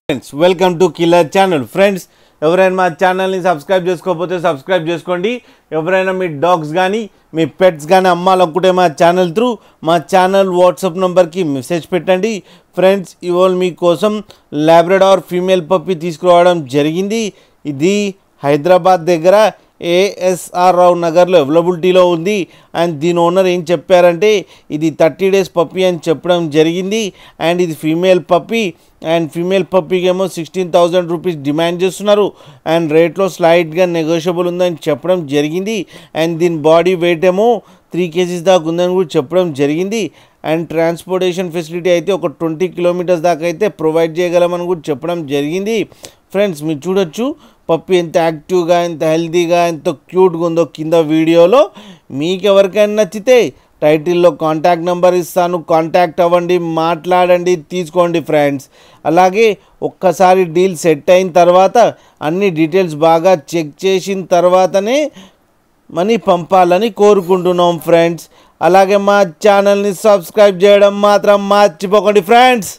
Friends welcome to killer channel. Friends ఎవరైనా మా ఛానల్ని సబ్స్క్రైబ్ చేసుకోకపోతే సబ్స్క్రైబ్ చేసుకోండి. ఎవరైనా మీ డాగ్స్ కానీ మీ పెట్స్ కానీ అమ్మాలనుకుంటే మా ఛానల్ త్రూ మా ఛానల్ వాట్సాప్ నెంబర్కి మెసేజ్ పెట్టండి. ఫ్రెండ్స్ ఇవాళ మీకోసం లాబ్రడార్ ఫీమేల్ పప్పీ తీసుకురావడం జరిగింది. ఇది హైదరాబాద్ దగ్గర ఏఎస్ఆర్ రావు నగర్లో అవైలబిలిటీలో ఉంది. అండ్ దీని ఓనర్ ఏం చెప్పారంటే ఇది 30 days పప్పీ అని చెప్పడం జరిగింది. అండ్ ఇది ఫీమేల్ పప్పీ అండ్ ఫీమేల్ పప్పీకి ఏమో 16,000 రూపీస్ డిమాండ్ చేస్తున్నారు. అండ్ రేట్లో స్లైట్గా నెగోషియబుల్ ఉందని చెప్పడం జరిగింది. అండ్ దీని బాడీ వెయిట్ ఏమో 3 kgs దాకా ఉందని కూడా చెప్పడం జరిగింది. అండ్ ట్రాన్స్పోర్టేషన్ ఫెసిలిటీ అయితే ఒక 20 kilometers దాకా అయితే ప్రొవైడ్ చేయగలమని కూడా చెప్పడం జరిగింది. ఫ్రెండ్స్ మీరు చూడొచ్చు పప్పి ఎంత యాక్టివ్గా ఎంత హెల్తీగా ఎంత క్యూట్గా ఉందో కింద వీడియోలో. మీకు ఎవరికైనా నచ్చితే టైటిల్లో కాంటాక్ట్ నెంబర్ ఇస్తాను, కాంటాక్ట్ అవ్వండి, మాట్లాడండి, తీసుకోండి ఫ్రెండ్స్. అలాగే ఒక్కసారి డీల్ సెట్ అయిన తర్వాత అన్ని డీటెయిల్స్ బాగా చెక్ చేసిన తర్వాతనే మనీ పంపాలని కోరుకుంటున్నాం ఫ్రెండ్స్. అలాగే మా ఛానల్ని సబ్స్క్రైబ్ చేయడం మాత్రం మర్చిపోకండి ఫ్రెండ్స్.